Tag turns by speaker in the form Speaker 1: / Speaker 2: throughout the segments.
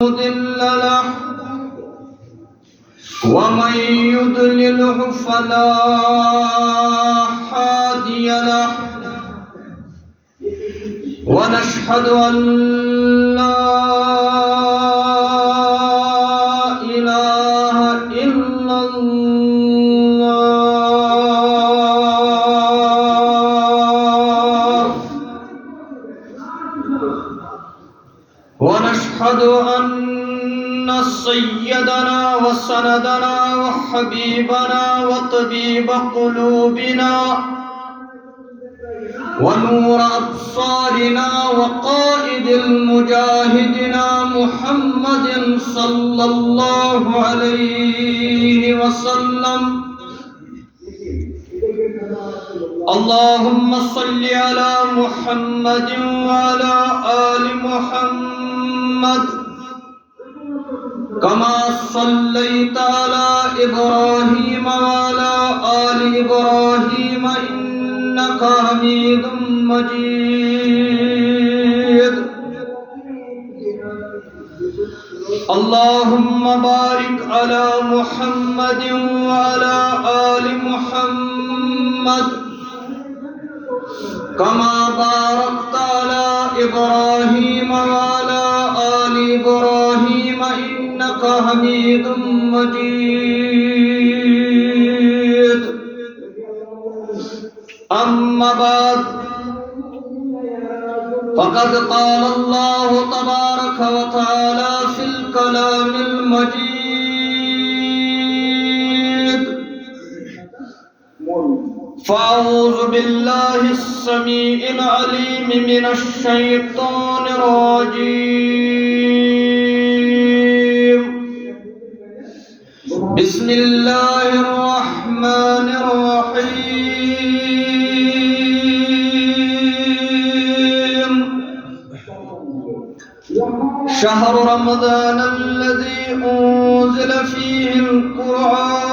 Speaker 1: مضل له ومن يضلله فلا هادي له ونشهد أن لا إله إلا الله ونشهد أن سيدنا وسندنا وحبيبنا وطبيب قلوبنا ونور أبصارنا وقائد المجاهدنا محمد صلى الله عليه وسلم. اللهم صل على محمد وعلى آل محمد كما صليت على إبراهيم وعلى آل إبراهيم إنك حميد مجيد. اللهم بارك على محمد وعلى آل محمد كما باركت على إبراهيم وعلى آل إبراهيم إنك حميد مجيد. أما بعد فقد قال الله تبارك وتعالى في الكلام المجيد: فأعوذ بالله السميع العليم من الشيطان الرجيم. بسم الله الرحمن الرحيم. شهر رمضان الذي أنزل فيه القرآن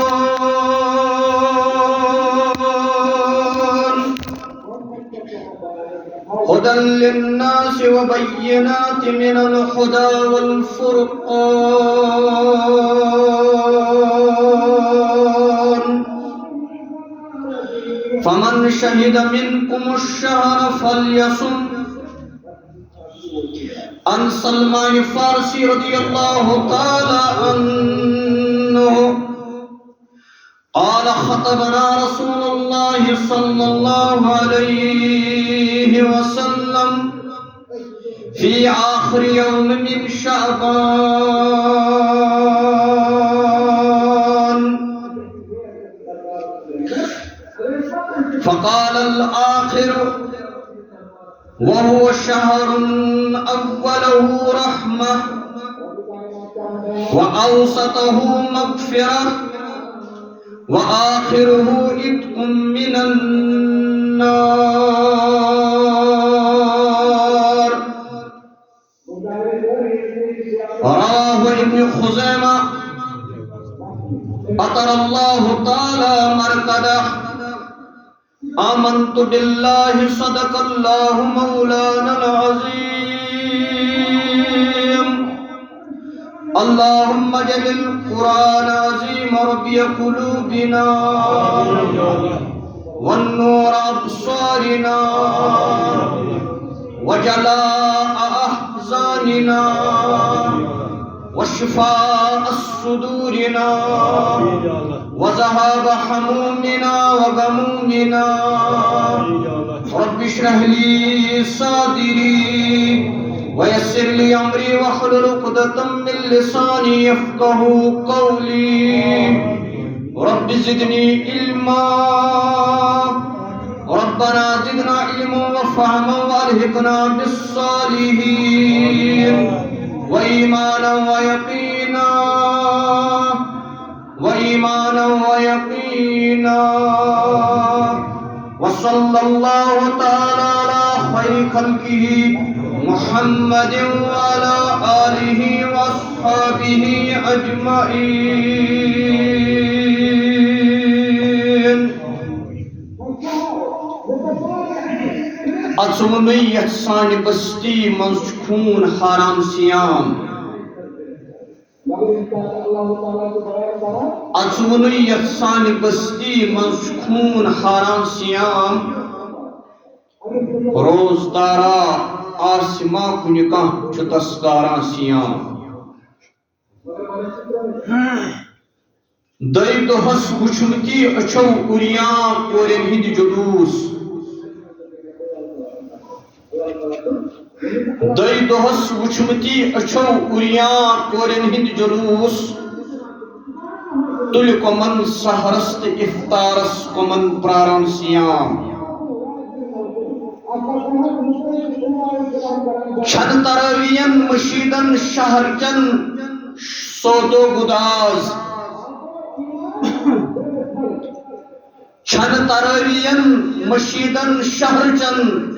Speaker 1: هدى للناس وبينات من الهدى والفرقان، فمن شهد منكم الشهر فليصم. عن سلمان الفارسي رضي الله تعالى عنه قال: خطبنا رسول الله صلى الله عليه وسلم في آخر يوم من شعبان فقال الآخر وهو شهر أوله رحمة وأوسطه مغفرة وآخره عتق من النار. رواه ابن خزيمة. أطر الله تعالى مرقده. آمنت بالله صدق الله مولانا العظيم. اللهم اجعل القرآن عظيم ربيع قلوبنا والنور أبصارنا وجلاء أحزاننا وشفاء صدورنا وذهاب حمومنا وغمومنا. رب اشرح لي صدري ويسر لي أمري واحلل عقدة من لساني يفقهوا قولي. رب زدني علما. ربنا زدنا علما وفهما والحقنا بالصالحين وإيمانا ويقينا وإيمانا ويقينا. وصلى الله تعالى على خير خلقه محمد وعلى آله وأصحابه أجمعين. اژونی یتھ سانہ بستی مز خون حرام سیام اچون یسان بستی مز خون حاران سیام روزدارا آسما کنکا چتسدارا سیام دئی دہس وچھمتی اچھو اریاں کورین ہند جلوس دئی دہس وچھمتی اچھو اریاں کورین ہند جلوس تل کمن سہرست افطارس کمن پراران سیام چھن تراوین مشیدن شہر چن سودو گداز چھن تراوین مشیدن شہر چن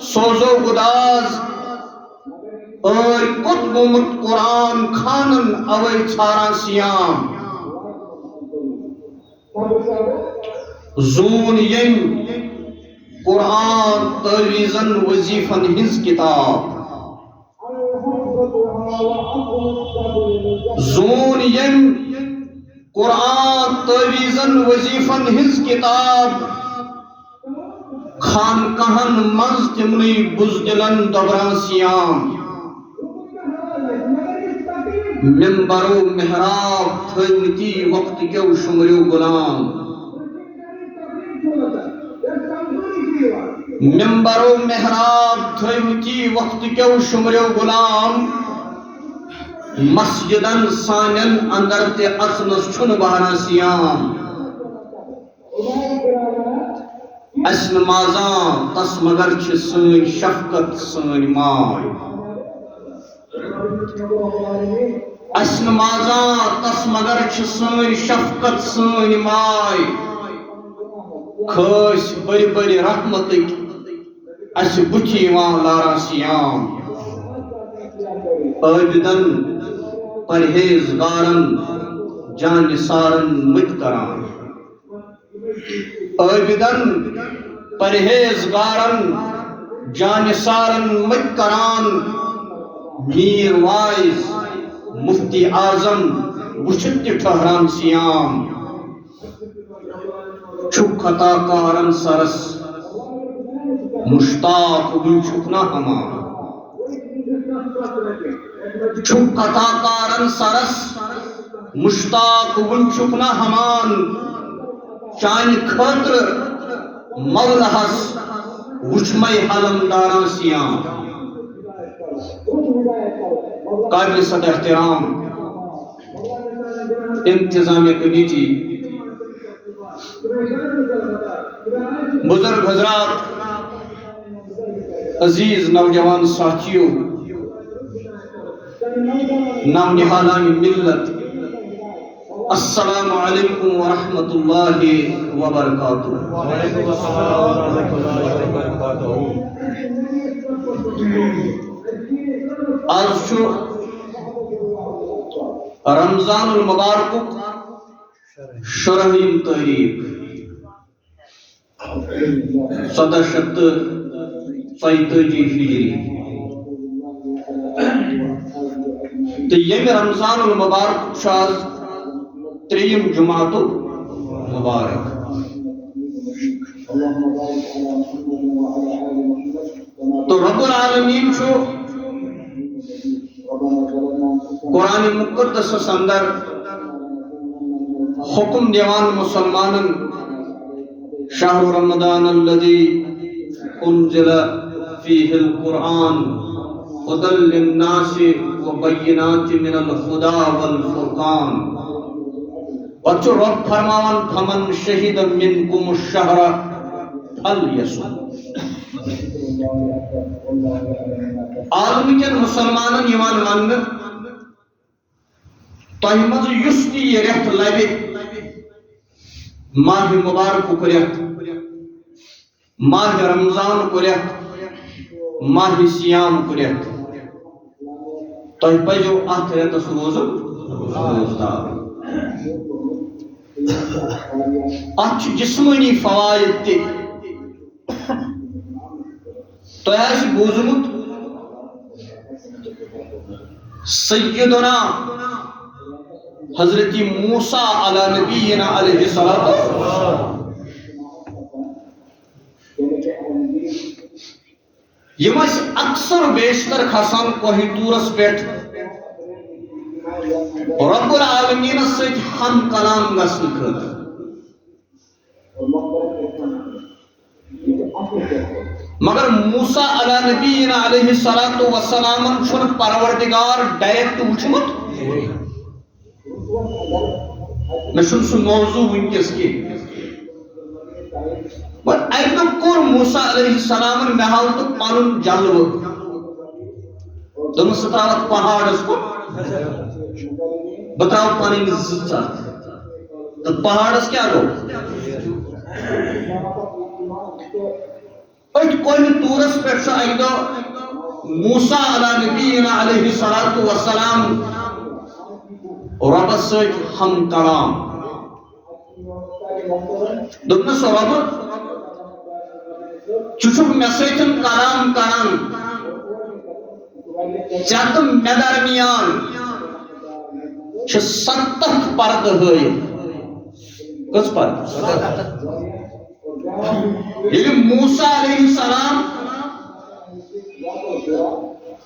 Speaker 1: سوزو گداز اور کتبمت قرآن خانن اوی چھارا سیام زون یم قرآن تعویزن وظیفن ہنز کتاب زون یم قرآن تعویزن وظیفن ہنز کتاب خان کہن منز تمنی بزدلن دبران سیام منبرو محراب تھمتی وقت کیو شمریو غلام منبرو محراب تھمتی وقت کیو شمریو غلام مسجدن سانن اندر تے اچنس چھن بہرا سیام اس نمازاں تس مگر چھ سن شفقت سن مائی اس نمازاں تس مگر چھ سن شفقت سن مائی کھس بری بری رحمتک اس بچی وان لارا سیام عابدن پرہیزگارن جان نثارن مت کران عابدن پرہیزگارن جان نثارن مت کران میر وائز مفتی اعظم وچھت ٹھہران سیام چھک خطا کارن سرس مشتاق ون چھکنا ہما چھک خطا کارن سرس مشتاق ون چھکنا ہمان چان خطر مولہس وچھمائی حلم داران سیام قابل صدر احترام انتظامیہ کمیٹی بزرگ حضرات عزیز نوجوان ساتھیوں نونہالان ملت السلام علیکم ورحمۃ اللہ وبرکاتہ
Speaker 2: وعلیکم السلام ورحمۃ اللہ وبرکاتہ
Speaker 1: آج چھو رمضان المبارک شرحیم تاریخ 1735 ہجری تو یہ رمضان المبارک شاز تریم جماعت مبارک تو رب العالمین چھو قرآن مقدس اندر حکم دیوان مسلمانن شہر رمضان الذي انزل فيه القرآن هدى للناس وبينات من الهدى والفرقان وچو رب فرماون فمن شهد منكم الشهر فليصم عالم کن مسلمانن یوان ون تہ مز یس تہ یہ ریت لبہ ماہ مبارک کو ریت ماہ رمضان کو ریت ماہ سیام کو ریت تہ پزو ات ریتس روزن روزدار ات جسمانی فوائد تہ تہ آسہ بوزمت سیدنا حضرت موسیٰ علی نبینا علیہ السلام یہ اکثر بیشتر کھسان کوہ طورس پیٹھ رب العالمین سۭتۍ ہم کلام گژھنہٕ خٲطرٕ مگر موسیٰ علی نبینا علیہ السلام چھُنہٕ پروردگار ڈائریکٹ وٕچھمُت مےٚ چھُنہٕ سُہ موضوع وٕنکیٚس کینٛہہ پر اکہِ دۄہ کوٚر موسیٰ علیہ السلام مےٚ ہاو تہٕ پنُن جلوٕ دوٚپمَس ژٕ ترٛاوَکھ پہاڑس کُن بہٕ ترٛاوٕ پنٕنۍ زٕ ژَٹھ تہٕ پہاڑس کیٛاہ گوٚو أتھۍ کوہ طورس پٮ۪ٹھ چھُ اکہِ دۄہ موسیٰ علی نبینا علیہ السلام رۄبس سۭتۍ ہم کلام دوٚپنَس رۄبہٕ ژٕ چھُکھ مےٚ سۭتۍ کلام کران ژےٚ تہٕ مےٚ درمیان چھِ 70 پردٕ ہٲیِتھ کٔژ پردٕ ییٚلہِ موسیٰ علیہ السلام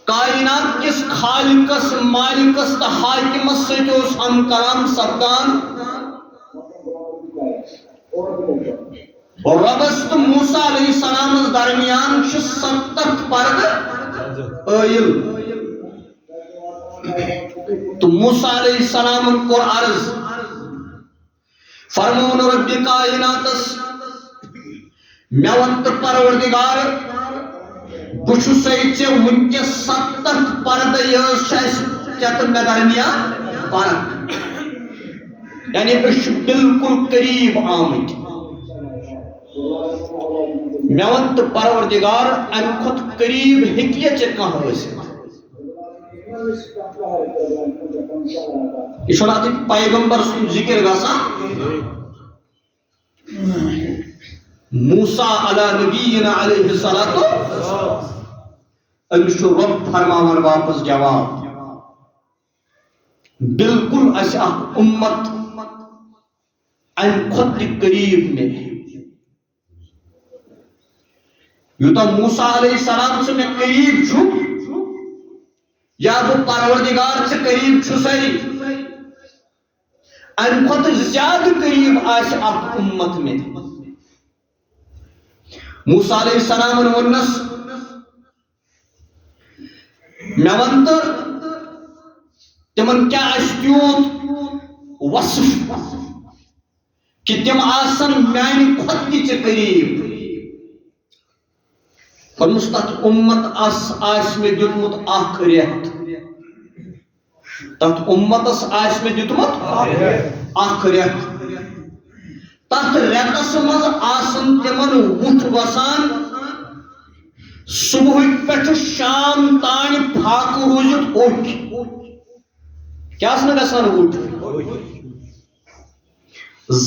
Speaker 1: کائنات کس خالقس مالکس تہٕ حاکمس سۭتۍ اوس ہم کلام سپدان رۄبس تہٕ موسیٰ علیہ السلامس درمیان چھِ 70 پردٕ عٲیِل تہٕ موسیٰ علیہ السلامن کوٚر عرض فرمون رب کائناتس مےٚ ووٚن تہٕ پروردگار بہٕ چھُسے ژےٚ وٕنکیٚس 70 پردٕ یہِ حظ چھِ اَسہِ ژےٚ تہٕ مےٚ درمیان فرق یعنی أسۍ چھِ بالکل قریٖب آمٕتۍ مےٚ ووٚن تہٕ پروردگار اَمہِ کھۄتہٕ قریٖب ہیٚکہِ ژےٚ کانٛہہ ٲسِتھ یہ چھُنہٕ اَتھ پیغمبر سُنٛد ذِکر گژھان موسیٰ علی نبینا علیہ السلام أمِس چھُ رۄب فرماوان واپس جواب بالکل اَسہِ اکھ اُمت اَمہِ کھۄتہٕ تہِ قریٖب مِلہِ یوٗتاہ موسیٰ علیہ السلام ژٕ مےٚ قریٖب چھُکھ یا بہٕ پروردگار ژےٚ قریٖب چھُسے اَمہِ کھۄتہٕ زیادٕ قریٖب آسہِ اکھ اُمت مِلہِ موسیٰ علیہ السلامن ووٚننس مےٚ وَن تہٕ تِمن کیٛاہ آسہِ تیوٗت وصف کہ تِم آسن میانہِ کھۄتہٕ تہِ ژےٚ قریٖب فرموس تتھ اُمت آسہِ مےٚ دیُتمُت اکھ رٮ۪تھ تتھ اُمتس آسہِ مےٚ دیُتمُت اکھ رٮ۪تھ تتھ رٮ۪تس منٛز آسن تِمن وُٹھ وسان صبحٕکۍ پٮ۪ٹھٕ شام تانۍ فاقہٕ روٗزِتھ اوٚکۍ کیٛاہ آسنہٕ گژھان وُٹھ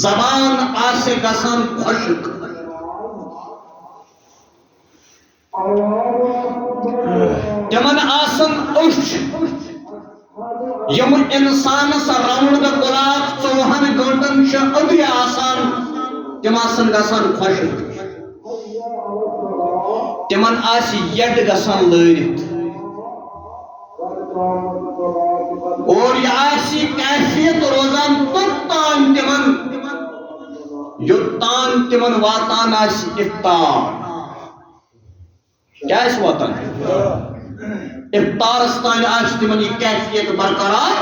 Speaker 1: زبان آسہِ گژھان خۄشک تِمن آسن أچھ یِم اِنسانس راوُنٛڈ دَ کُلاک 24 گٲنٛٹن چھِ أدرِ آسان تِم آسن گژھان خۄشک تِمن آسہِ یڈ گژھان لٲرِتھ اور یہِ آسہِ کیفیت روزان توٚتام تِمن یوٚتام تِمن واتان آسہِ اِفطار کیٛاہ آسہِ واتان اِفطارس تانۍ آسہِ تِمن یہِ کیفیت برقرار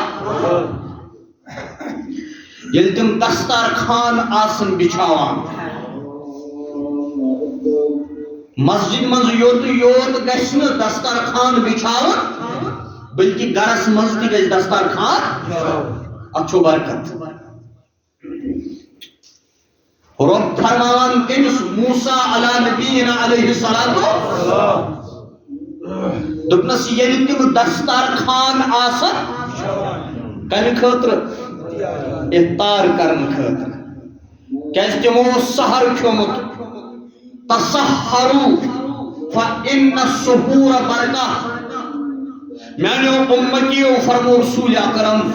Speaker 1: ییٚلہِ تِم دستارخان آسن بِچھاوان مسجد منٛز یوٚت یوت گژھِ نہٕ دستارخان بِچھاوُن بلکہ گرس منٛز تہِ گژھِ دستارخان اتھ چھُ برکت رب فرماوان کٔمِس موسیٰ علی نبینا علیہ السلام دوٚپنس ییٚلہِ تِم دستارخان آسن کمہِ خٲطرٕ افطار کرن خٲطرٕ کیازِ تِمو اوس سحر کھیوٚمُت تسحروا فإن السحور برکہ میانو امتیو فرمو رسول اکرم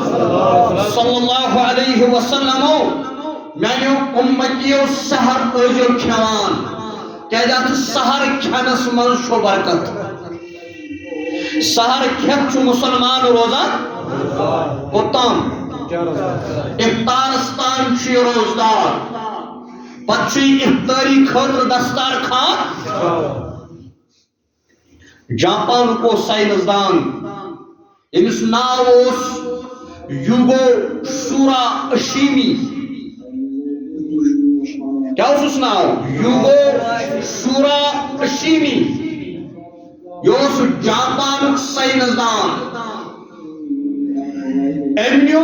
Speaker 1: صلی اللہ علیہ وسلم میانو امتیو سحر ازو کھیوان کیا سحر کھینس من چھو برکت سحر کھیت چھو مسلمان روزان کوتام افطارستان چھ روزدار پتہ افطاری خاطر دستار کھان جاپان کو سائنسدان امس ناو یوگو شورا اشیمی کیا اس ناو یوگو شورا اشیمی یہ جاپان سائنسدان ایمنیو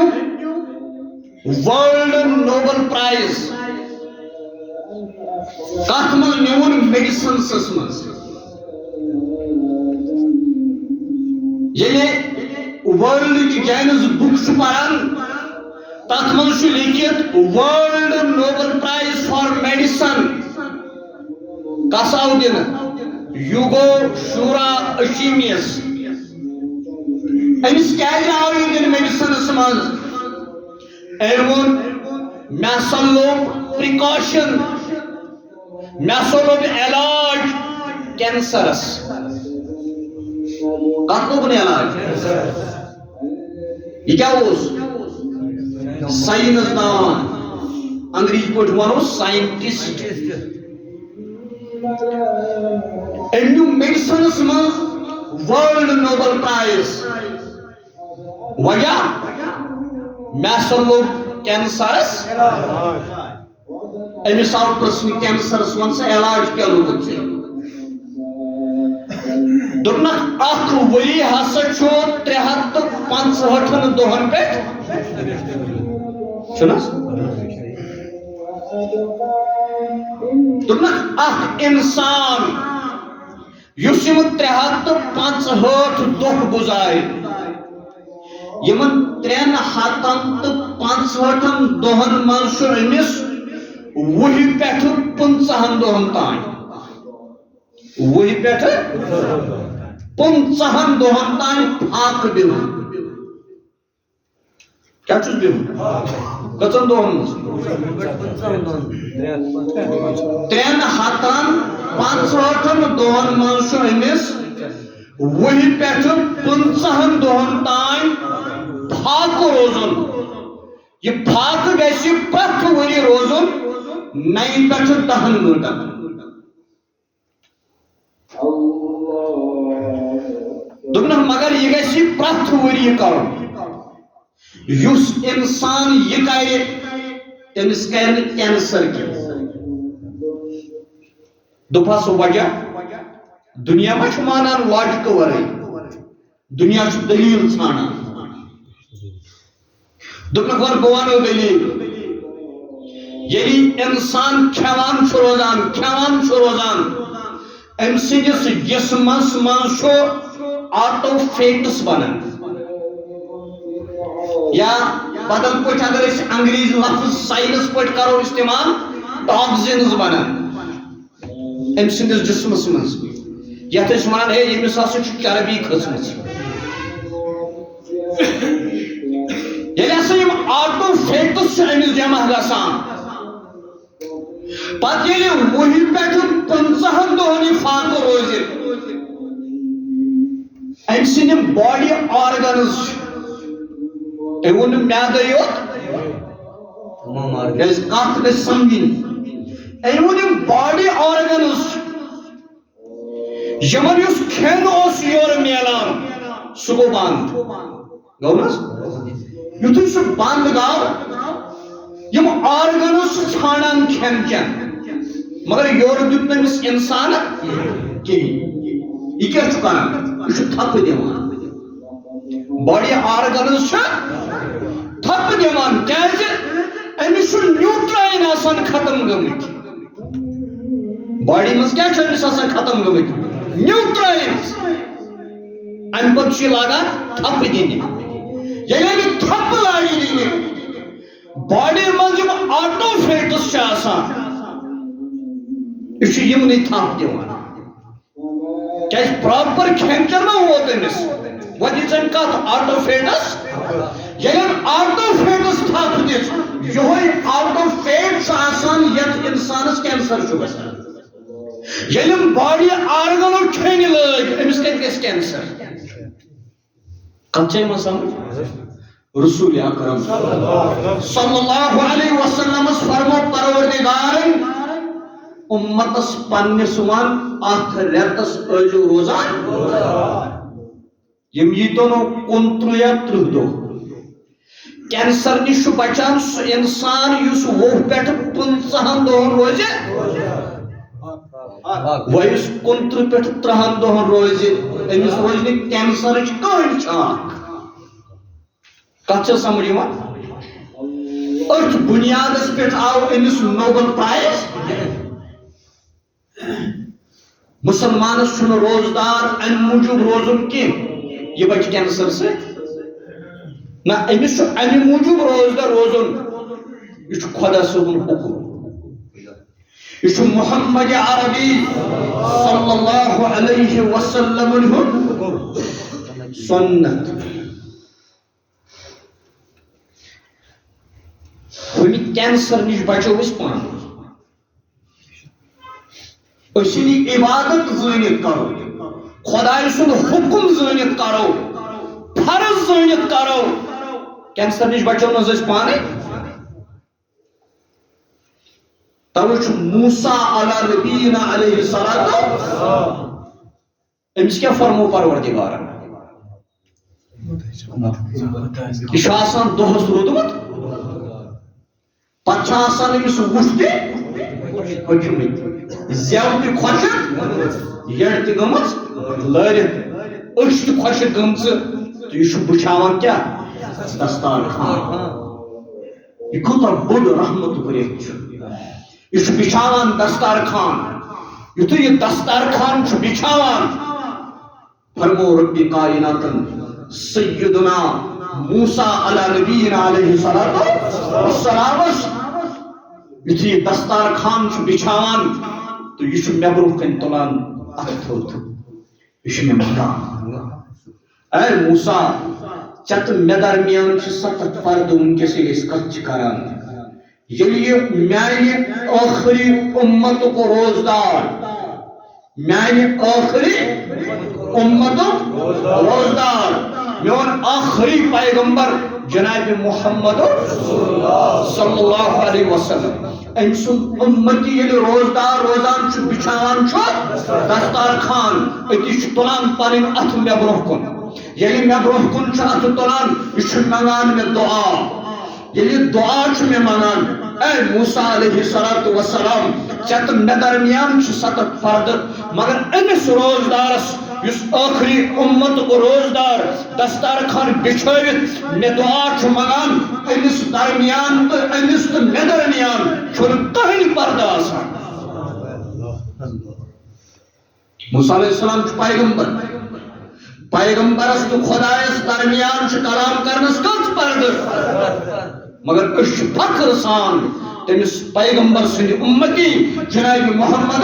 Speaker 1: ورلڈ نوبل پرائز کت من نیون میڈیسنس من ورلڈ گینز بک پڑھان تک من لکھت world Nobel price for medicine کس آو دن یوگو شورا اشیمیس امس کیازِ آو یہ دن میڈیسنس من مے ہسا لوگ پریکاشن مے ہسا لوگ علاج کینسرس کت لوگ علاج یہ کیا سائنسدان انگریزی پہ ونو سائنٹسٹ امنیو میڈیسنس من ورلڈ نوبل پرائز وجہ مے ہسا لوگ کینسرس امس آو پرسن کینسرس ون سا علاج کیا لوگ دنک اخ وری ہسا چھو 365 دہن پہ چھنس دنک اخ انسان یس یم 365 دہ گزار یمن 365 دہن من امس 20 پہ 15 دہن تان 20 پہ 15 دہن تان پھاک بہن کیا چھس بہن کتن دہن مز 365 دہن من امس 20 پہ 15 دہن تان پھاک روزن یہ پھاک گژھِ پرٛٮ۪تھ ؤری روزن 9 پہ 10 گھنٹن دپنک مگر یہ گژھِ پرٛٮ۪تھ ؤری کرُن یُس انسان یہ کرِ تٔمِس کرِ نہٕ کینسر کینٛہہ دوٚپہس وجہ دنیا ما چھُ مانان لاجِکہٕ ورٲے دنیا چھُ دلیٖل ژھانڈان دوٚپنکھ وَن بہٕ وَنو دلیٖل ییٚلہِ انسان کھٮ۪وان چھُ روزان أمۍ سٕنٛدِس جسمس منٛز چھُ آٹو فیٹس بنان یا بدل پٲٹھۍ اگر أسۍ انگریزی لفظ ساینس پٲٹھۍ کرو استعمال ٹاکزنز بنان أمۍ سٕنٛدِس جسمس منٛز یتھ أسۍ ونان ہے ییٚمِس ہسا چھِ چربی کھٔژمٕژ ییٚلہِ ہسا یِم آٹو فیٹس چھِ أمِس جمع گژھان پتہٕ ییٚلہِ 20 پٮ۪ٹھ 15 دۄہن یہِ فاقہٕ روزِ أمۍ سٕنٛدِ باڈی آرگنز چھِ تٔمۍ ووٚن نہٕ میادے یوت کیٛازِ کتھ گژھِ سمجھٕنۍ أمۍ ووٚن یِم باڈی آرگنز چھِ یِمن یُس کھٮ۪ن اوس یورٕ میلان سُہ گوٚو بنٛد گوٚو نہٕ حظ یُتھُے سُہ بنٛد گوٚو یِم آرگنز چھِ ژھانڈان کھٮ۪ن چٮ۪ن مگر یورٕ دیُت نہٕ أمِس اِنسانن کِہیٖنۍ یہِ کیٛاہ چھُ کران یہ تھپ دِوان باڈی آرگنز چھِ تھپ دِوان کیٛازِ أمِس چھُ نیوٗٹراین آسان ختم گٔمٕتۍ باڈی منٛز کیٛاہ چھُ أمِس آسان ختم گٔمٕتۍ نیوٗٹراینز اَمہِ پتہٕ چھُ یہِ لاگان تھپ دِنہِ ییٚلہِ أمۍ تھپ لاگہِ دِنہِ باڈی منٛز یِم آٹو فیٹس چھِ آسان یہِ چھُ یِمنٕے تھپ دِوان کیٛازِ پراپر کھٮ۪ن چٮ۪ن ما ووت أمِس ودیچن کت آٹو فیٹس یلن آٹو فیٹس تھپ دس یہ آٹو فیٹ آسان یت انسانس کینسر چھ گژھان یلن باڈی آرگنو کھینہ لگ امس کت گژھِ کینسر کچے من سمجھ رسول اکرم صلی اللہ علیہ وسلم فرمو پروردگارن امتس پنس ون ات ریتس ازو روزان یم یتنو 29 یا 30 دو کینسر نش بچان سہ انسان اس 20 پہ 15 دہن روز ویس 29 پہ 30 دہن روز امس روز نی کینسر کہین چھاک کت سمجھ ات بنیادس پہ آو امس نوبل پرائز مسلمانس چھن روزدار ام موجود روزن کی یہ بچ کینسر سے نہ امس ام موجود روزدار روزن یہ خدا صبن حکم یہ محمد عربی صلی اللہ علیہ وسلم سنت کینسر نش بچو اس پان اسی عبادت زانت کرو خدای سن حکم زانت کرو فرض زانت کرو کینسر نش بچو نز اس پانے توچ موسیٰ علی نبینا علیہ الصلوۃ امس کیا فرمو پروردگار یہ آسان دہس رودمت پتہ امس وشت پکمت زو تہ خوشک یڑ تہ گمت لرت اچھ تہ خوشک گمژ تو یہ بچھاوان کیا دستار خان یہ کوتہ بوڑ رحمت بریت یہ بچھاوان دستار خان یتھ یہ دستار خان بچھاوان فرمو رب کائنات سیدنا موسیٰ علی نبینا علیہ السلام یتھ یہ دستار خان بچھاوان تو یہ مے برو کن تلان اتھ یہ مے مکان اے موسیٰ چت مے درمیان 7 فرد ونکس اس کت کران یہ میانہ آخری امت کو روزدار میانہ آخری امت روزدار میون آخری پیغمبر جناب محمد صلی اللہ علیہ وسلم ام سن امتی یل روزدار روزان چھ بچھاوان چھ دستار خان اتی چھ تلان پنن اتھ مے برو کن یلی مے برو کن چھ اتھ تلان یہ چھ منگان مے دعا یلی دعا چھ مے منگان اے موسیٰ علیہ السلام چت مے درمیان چھ 7 فرد مگر امس روزدارس اس آخری امت کو روزدار دستار خان بچھوت مے دعا چھ منگان امس درمیان تو امس تو مے درمیان چھن کہن پردہ آسان موسیٰ علیہ السلام چھ پیغمبر پیغمبرس تو خدایس درمیان چھ کلام کرنس کت پردہ مگر اس فخر سان تمس پیغمبر سند امتی جناب محمد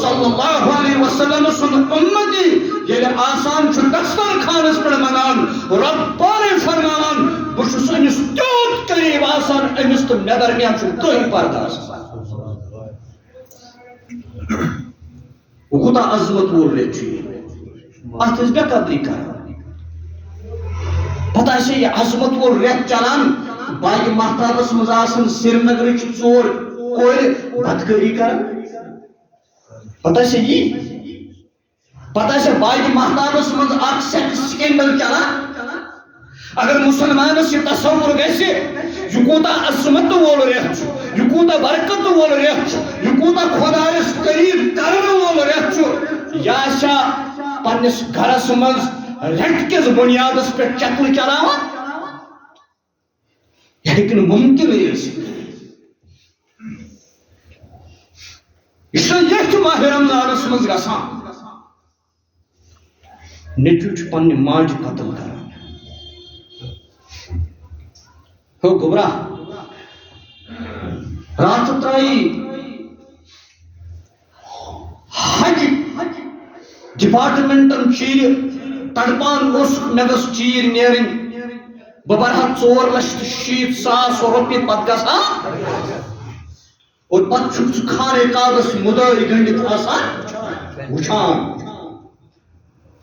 Speaker 1: صلی اللہ علیہ وسلم سند امتی یل آسان چھ دستار خانس پر منگان رب پارے فرمان بچس امس تیوت قریب آسان امس تو مے درمیان چھ کہین پردہ وہ کوتاہ عظمت وول ریت اتھ بے قدری کر پتہ چھ یہ عظمت وول ریت چلان باقی محتابس مز آسن سری نگر 4 کور بدکاری کران پتہ چھ یہ پتہ چھ باقی محتابس مز اک سیکس سکینڈل چلان اگر مسلمانس یہ تصور گژھِ یہ کوتاہ عظمت وول ریت یہ کوتاہ برکت وول ریت یہ کوتاہ خدایس قریب کرن وول ریت یہ چھا پنس گھرس مز ریٹ کس بنیادس پہ چکر چلاوان لیکن ممکن ہے یہ ماہ رمضانس مز گژھان نیچو چھ پنہ ماج قتل کران ہو گبرا رات ترائی حج ڈپارٹمنٹن چیر تڑپان مے گھس چیر نیرن بہ برہا 4,60,000 روپیہ پتہ گژھان اور پتہ خانے کعبس مدعی گنڈت آسان وچھان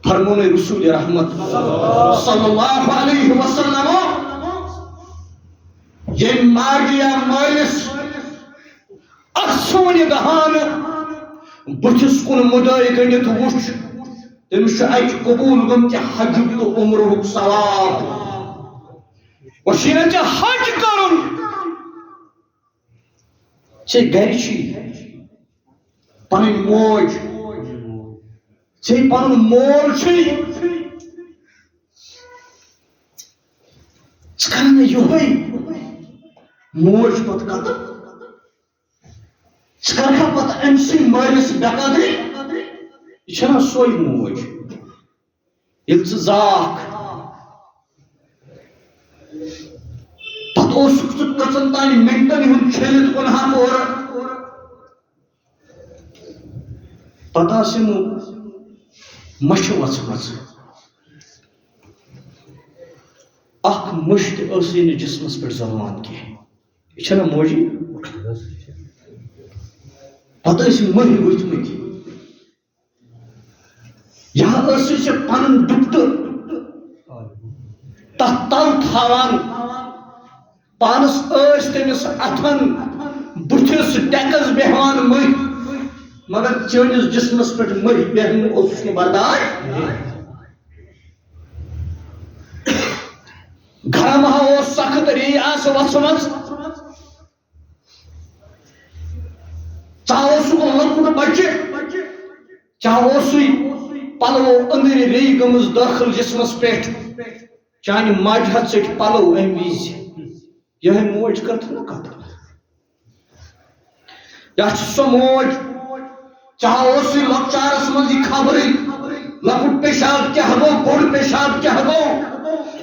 Speaker 1: فرمون رسول رحمت صلی اللہ علیہ وسلم یم ماجہ یا مالس سون دہان بتس کن مدعی گنڈت وچھ تمس ات قبول گمت حج تو عمرہ ثواب وشین حج کرن ٹھیک گھر پن موج پن مول ثہ یہ موج پتہ قتل ثہ پتہ ام سی مالس بے قدری یہ سوئی موج یل زاک پتہ کچن تان منٹن ہند چھلت کنہا اور پتہ مچھ وچم اخ مشت نا جسمس پہ زلوان کی یہ موجی پتہ مہی وتمت یہ پن دپٹ تر تھوان پانس تمس اتھن بتھس ٹیکس بہوان مہی مگر چٲنِس جسمس پہ مہی بہن اس برداشت گرم ہا سخت ری آس وچم ثہ لکٹ بچہ ثہ پلو اندر ری گمز داخل جسمس پہ چانہ ماجہ ہتھ ژٹ پلو ام وز یہ موج کرت نا قتل یہ سو موج چاہے لکچارس مز یہ خبر لکٹ پیشاب کیا گو بوڑ پیشاب کیا گو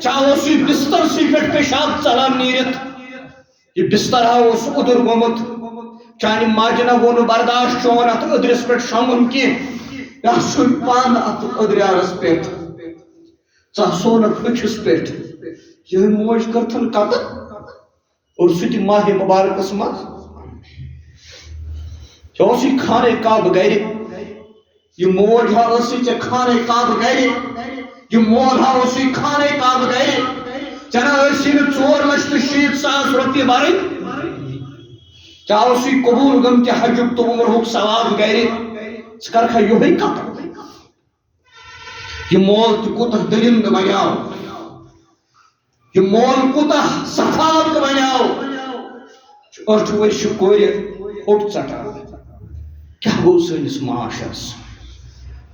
Speaker 1: چاہے بستر سی پہ پیشاب ژلان نیرت یہ بستر ادر گومت چانہ ماجہ نہ گو برداشت چون ات ادرس پہ شونگن کی پان ات ادریارس پہ ثونک ہچس پہ یہ موج کرتن قتل اور سہ ماہ مبارکس مز یہ خانہ کعبہ گر یہ موج ہا خانہ کعبہ گر یہ مول ہا خانہ کعبہ گر چنا 4,60,000 روپیہ برن چاہے قبول گم کہ حج تو عمرہ ثواب گر ثہ یہ قتل یہ مول تہ درند بنیو یہ مول کوتہ صفات بنیو 8 ورش کور ہوٹ ژٹان کیا گو سنس معاشرس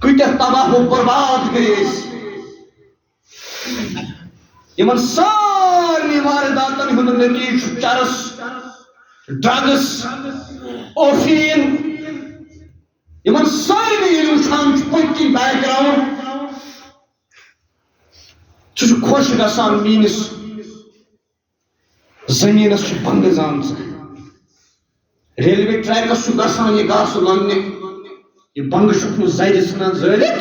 Speaker 1: کتیا تباہ و برباد گیس یمن سارے وارداتن ہند نتیج چرس ڈرگس اوفین یمن سارے وچان پتکن بیک گراؤنڈ ثہ خوش گسان میس زمینس بنگ زامژ ریلوے ٹریکس گسان یہ گاس لننے یہ بنگ زر ژھنان زٲلِتھ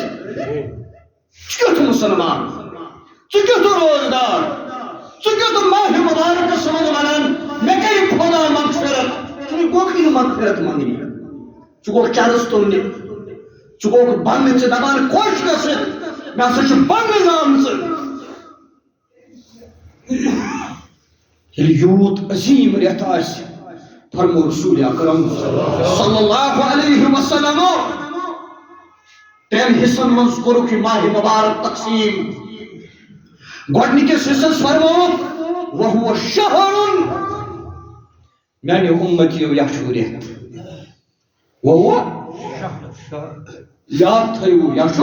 Speaker 1: کیُتھ مسلمان ژٕ کیُتھ روزدار ژٕ کیُتھ ماہ مبارکس منٛز ونان مےٚ کٔرِو خۄدا مغفرت ژٕ گوکھ نہٕ مغفرت منگنہِ ژٕ گوکھ چرس تُلنہِ ژٕ گوکھ بنگ ژٕ دپان خۄش گٔژھِتھ مےٚ ہسا چھِ بنگ زامژٕ ییٚلہِ یوٗت عظیٖم رٮ۪تھ آسہِ فرمو رسول اکرم صلی اللہ علیہ وسلم 3 حصن من کورک ماہ مبارک تقسیم گۄڈنِکِس حصس فرمو وہو شہر میانہِ امتیو یہ چھُ رٮ۪تھ وہو یاد تھٲیِو یہ چھُ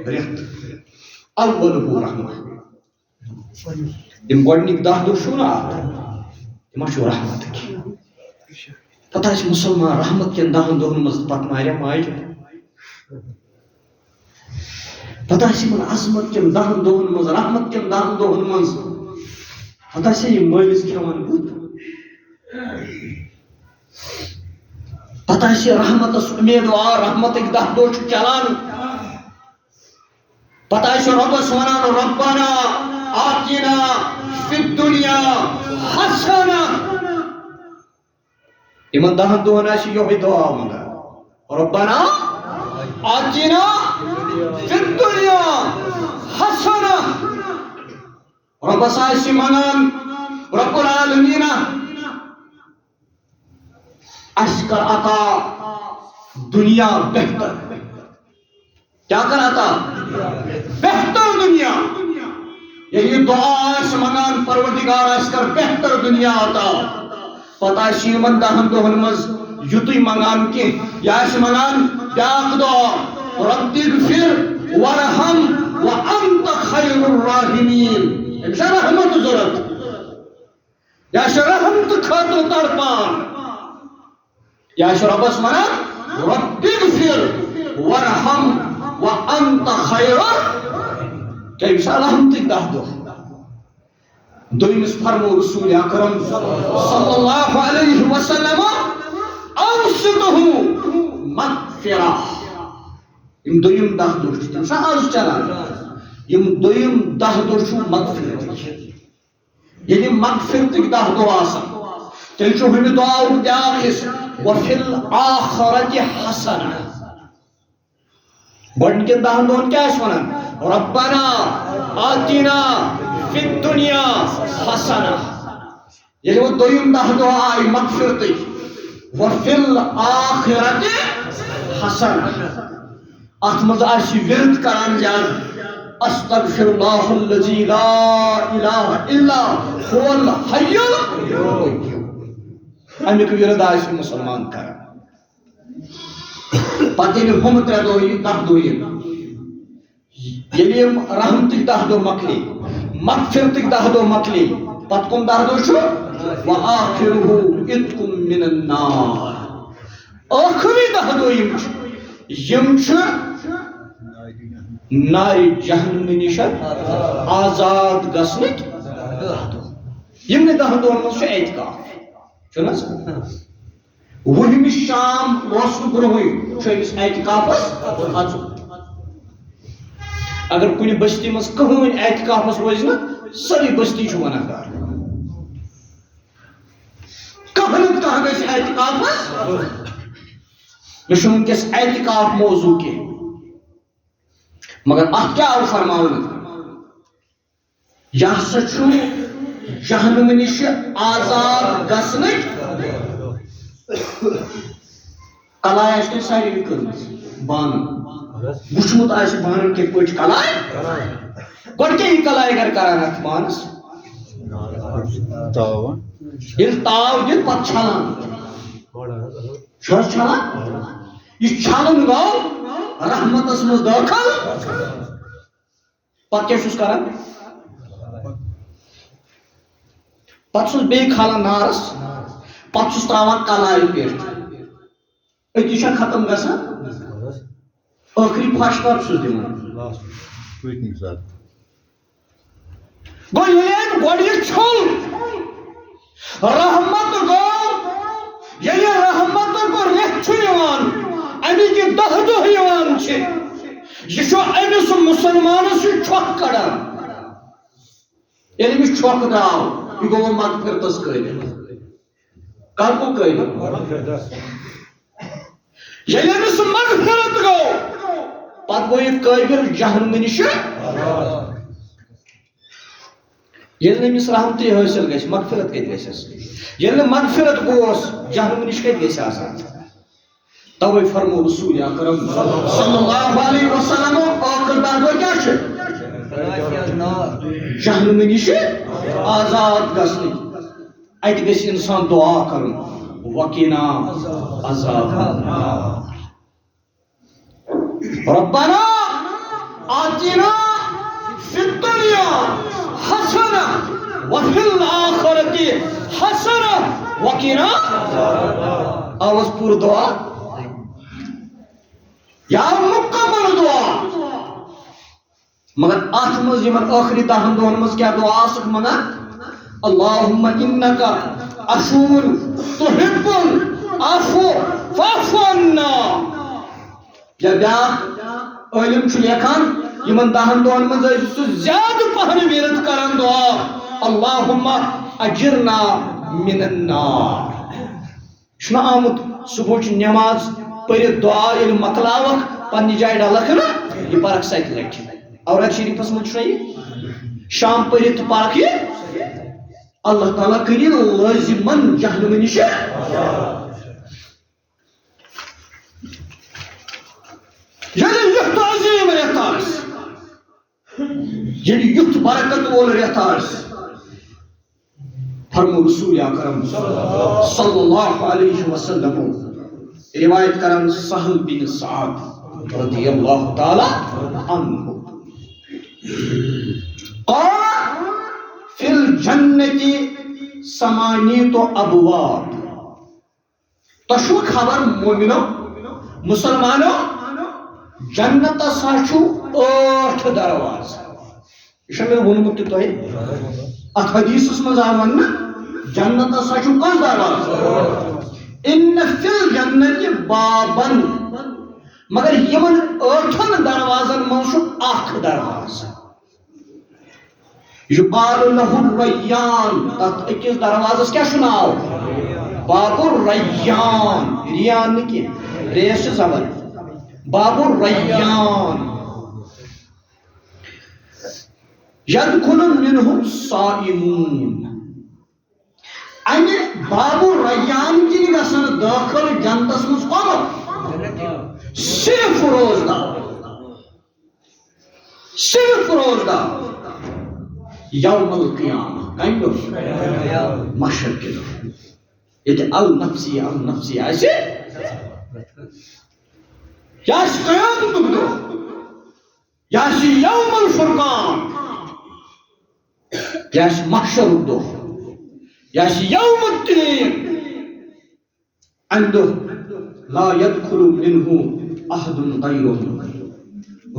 Speaker 1: رٮ۪تھ اولہ رحمہ یِم گۄڈنِکۍ 10 دۄہ چھُو نا تِم چھُ رحمتٕکۍ پتہ مسلمان رحمت کن 10 دۄہن مز پتہ ماریا ماجہ پتہ عظمت کن 10 دۄہن مز رحمت کن 10 دۄہن مز پتہ یہ مالس کھیوان بُت پتہ رحمتس امیدوار رحمتک 10 دۄہ چلان پتہ ربس ونان ربنا آتنا فی الدنیا حسنہ یمن 10 دۄہن آسہِ یہوے دعا منگان ربنا آتنا فی الدنیا حسنہ ربس آسہِ منان رب العالمین اَسہِ کر عطا دنیا بہتر کیا کر عطا بہتر دنیا یہ دعا آسہِ منگان پروردگار اَسہِ کر بہتر دنیا عطا پتہ آسہِ یمن 10 دۄہن منٛز یُتُے منگان کینٛہہ یہِ آسہِ منگان بیٛاکھ دعا رب اغفر وارحم وانت خیر الراحمین أمِس چھےٚ رحمت ضوٚرتھ یہِ آسہِ رحمتہٕ خٲطرٕ تڑپان یہِ آسہِ رۄبس ونان رب اغفر وارحم وانت خیر کیٛاہ یہِ چھا رحمتٕکۍ 10 دۄہ دوٚیمِس فرمو رسول اکرم صلی اللہ علیہ وسلم اوسطہ مغفرہ یم دوٚیِم 10 دۄہ چھِ تِم چھا آز چلان یم دوٚیِم 10 دۄہ چھُ مغفرتٕکۍ ییٚلہِ مغفرتٕکۍ 10 دۄہ آسان تیٚلہِ چھُ ہُمہِ دعاہُک بیٛاکھ حصہٕ وفی الآخرة حسنہ گۄڈنِکٮ۪ن 10 دۄہن کیٛاہ آسہِ ونان ربنا آتنا فی الدنیا حسنہ ییٚلہِ وۄنۍ دوٚیِم 10 دۄہ آیہِ مغفرتٕکۍ وفی الآخرة حسنہ اتھ منٛز آسہِ ورد کران زیادٕ استغفر اللہ الذی لا الہ الا هو الحی القیوم امیک ورد آسہِ مسلمان کران پتہٕ ییٚلہِ ہُم 3 دۄہ 10 دۄہ ییٚلہِ یِم رحمتٕکۍ 10 دۄہ مۄکلے مغفرتٕکۍ 10 دۄہ مۄکلے پتہٕ کُم 10 دۄہ چھُ وآخرہ عتق من النار ٲخری 10 دۄہ یِم چھِ نارِ جہنم نِش آزاد گژھنٕکۍ 10 دۄہ یِمنٕے 10 دۄہن منٛز چھُ اعتکاف چھُنہ حظ وُہمہِ شام روزنہٕ برونٛہٕے چھُ أمِس اعتکافس اژُن اگر کُنہِ بستی منٛز کٕہٕنۍ اعتکافس روزِ نہٕ سٲرٕے بستی چھُ گۄناہگار کانٛہہ نتہٕ کانٛہہ گژھِ اعتکافس یہِ چھُنہٕ وٕنکٮ۪س اعتکاف موضوع کینٛہہ مگر اتھ کیٛاہ آو فرماونہٕ یہِ ہسا چھُ جہنم نِش آزاد گژھنٕکۍ کلاے آسہِ تۄہہِ ساروٕے کٔرمٕژ بانن وٕچھمُت آسہِ بانن کِتھ پٲٹھۍ چھِ کلاے گۄڈٕ کیٛاہ یہِ کلاے گر کران اتھ بانس ییٚلہِ تاو دِتھ پتہٕ چھلان چھُ حظ چھلان یہِ چھلُن گوٚو رحمتس منٛز دٲخل پتہٕ کیٛاہ چھُس کران پتہٕ چھُس بیٚیہِ کھالان نارس پتہٕ چھُس تراوان کلایہِ پٮ۪ٹھ أتی چھا ختم گژھان ٲخری پھش کر چھُس دِوان گوٚو ییٚلہِ أمۍ گۄڈٕ یہِ چھوٚل رحمت گوٚو ییٚلہِ رحمتُک رٮ۪تھ چھُ یِوان اَمِکۍ یہِ 10 دۄہ یِوان چھِ یہِ چھُ أمِس مُسلمانس یہِ چھۄکھ کڑان ییٚلہِ أمِس چھۄکھ درٛاو یہِ گوٚو مغفرتس قٲبِل کر گوٚو قٲبِل ییٚلہِ أمِس مغفرت گوٚو پتہٕ گوٚو یہِ قٲبِل جہنم نِش ییٚلہِ نہٕ أمِس رحمتٕے حٲصِل گژھِ مغفرت کتہِ گژھٮ۪س ییٚلہِ نہٕ مغفرت گوس جہنم نِش کتہِ گژھِ آسان توے فرمو رسول اکرم صلی اللہ علیہ وسلم ٲخر 10 دۄہ کیٛاہ چھِ جہنم نِش آزاد گژھنٕکۍ اتہِ گژھِ انسان دعا کرُن وقنا عذاب النار ربنا آتنا فی الدنیا حسنہ وفی الآخرة حسنہ وقنا آواز پوٗرٕ دعا یا مکمل دعا مگر اتھ منٛز یِمن ٲخری 10 دۄہن منٛز کیٛاہ دعا آسکھ منگان اللہم انکا عفو تحب العفو فاعف عنا یا بیٛاکھ عٲلِم چھُ لیکھان یمن 10 دۄہن منٛز ٲسۍ سُہ زیادٕ پہن وِرد کران دعا اللہم اجرنا من النار. چھُنہ آمُت صبحٕچ نٮ۪ماز پٔرِتھ دعا ییٚلہِ مۄکلاوکھ پننہِ جایہِ ڈلکھ نا یہِ پرکھ 7 لٹہِ. اورات شریفس منٛز چھُنہ یہِ شام پٔرِتھ تہٕ پرکھ یہِ اللہ تعالیٰ کٔرِن لٲزِمن جہنمہٕ نِش. ییٚلہِ یُتھ عظیٖم رٮ۪تھ آسہِ ییٚلہِ یُتھ برکت وول رٮ۪تھ آسہِ فرمو رسول اکرم صلی اللہ علیہ وسلم روایت کران سہل بن سعد رضی اللہ تعالی عنہ قال فی الجنت 8 ابواب. تشو خبر مومنو مسلمانو جنت ہسا چھُ 8 درواز. یہ میں وونمت تہ ات حدیثس مز آو وننہٕ جنت ہسا چھُ کٔژ درواز ان فی الجنت بابن مگر یمن 8 دروازن منٛز چھُ اکھ درواز یقال له الریان. تتھ أکِس دروازس کیٛاہ چھُ ناو باب الریان. ریان نہٕ کینٛہہ ریس چھِ زبر باب الریان. یدخل منہ الصائمون. امہ باب الریان کن گژھن داخل جنتس مز کم صرف روزدار صرف روزدار یوم القیامہ. کم دہ محشر کے دہ یہ النفسی النفسی آسہ یا قیامتک دہ یا یوم الفرقان یا محشر دہ یا یوم الدین. عنده لا يدخل منه احد غيره.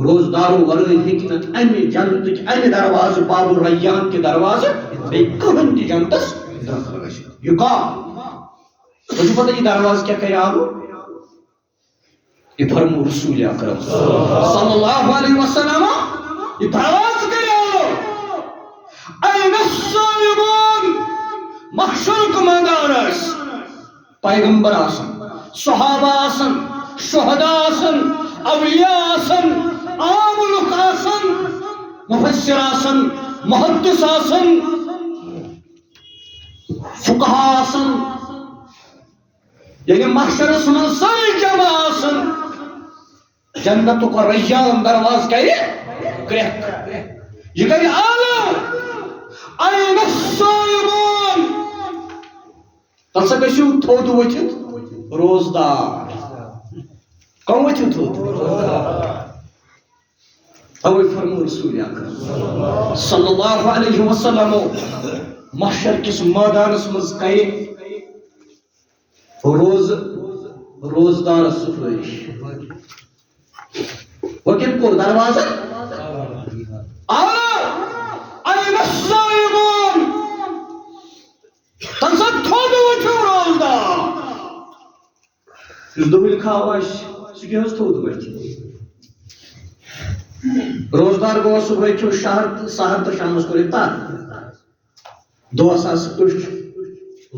Speaker 1: روزداروں ورائے ہیکن امہ جنتک امہ دروازہ باب الریان کے دروازہ بیٚیہِ کٕہٕنۍ تہِ جنتس داخل گژھِ. یقال تۄہہِ چھُو پتہ یہ دروازہ کیا کرِ آو یہ فرمو رسول اکرم صلی اللہ علیہ وسلم یہ دروازہ کرِ آو این الصائمون. محشر کا میدان آس پیغمبر آسن صحابہ آسن شہداء آسن اولیاء آسن عام لوگ آسن مفسر آسن محدث آسن فقہا آسن یعنی محشر من ساری جمع آسن جنت کو ریان درواز کرے کریک یہ کرے عالم این الصائمون. تسا گژھِو تھوٚد ؤتھِتھ روزدار. کم ؤتھِو تھوٚد توے فرمو رسول اکرم صلی اللہ علیہ وسلم محشر کس میدانس مز کرِ روزدار سفارش. وکن کور دروازہ این الصائمون. تم سب تھوٚد ؤتھِو روزدار. یُس دوٚبٕلۍ کھاو آسہِ سُہ کیٛاہ حظ تھوٚد ؤتھِ. روزدار گوٚو صُبحٲے کھیوٚو سحر تہٕ شامس کوٚر یہِ تَتھ دۄہس آسہٕ أچھ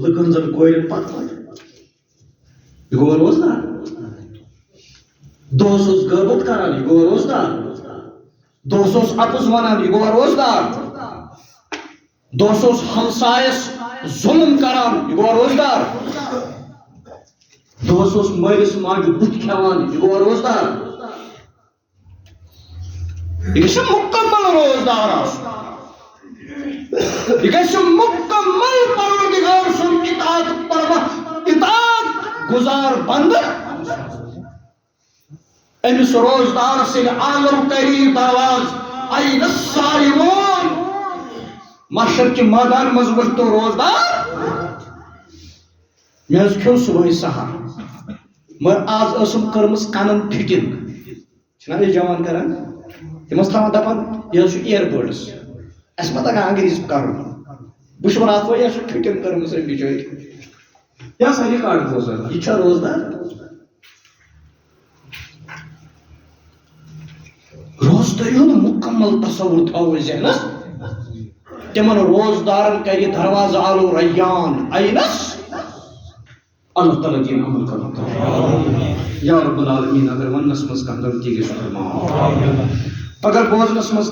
Speaker 1: لُکن زن کورٮ۪ن پتہٕ یہِ گوٚوا روزدار. دۄہس اوس غٲبت کران یہِ گوٚوا روزدار. دۄہس اوس اپُز ونان یہِ گوٚوا روزدار. دۄہس اوس ہمسایس ظلم کران یہ گوٚوا روزدار. دۄہس اوس مٲلِس ماجہِ بُتھ کھٮ۪وان یہ گوٚوا روزدار. یہ گژھِ مکمل روزدار آسُن. یہ گژھِ مکمل پروردگار سُنٛد اطاعت گزار بند. أمس روزدار سن عالم کریم دروازہ این الصائمون. محشر کے میدان مز ورتو روزدار. میں کھیو صبح سحر مگر آز ٲسٕم کٔرمٕژ کنن فِٹنگ. چھُنہ یہ جوان کران تم تھاوان دپان یہ چھُ اِیر بڈس اَسہِ ما تگان انگریٖزی کرُن. بہٕ چھُس ونان اتھ یہ چھُ فِٹنگ کٔرمٕژ أمۍ بِچٲرۍ. یہ ہسا رِکاڈ روزان یہ چھا روزدار. روزداری ہند مکمل تصور تھو ذہنس تمن روزدارن کر دروازہ آلو ریان اینس اللہ تعالیٰ دین عمل کرنا یا رب العالمین اگر ونس مز کانٛہہ غلطی گژھِ فرماو اگر بوزنس مز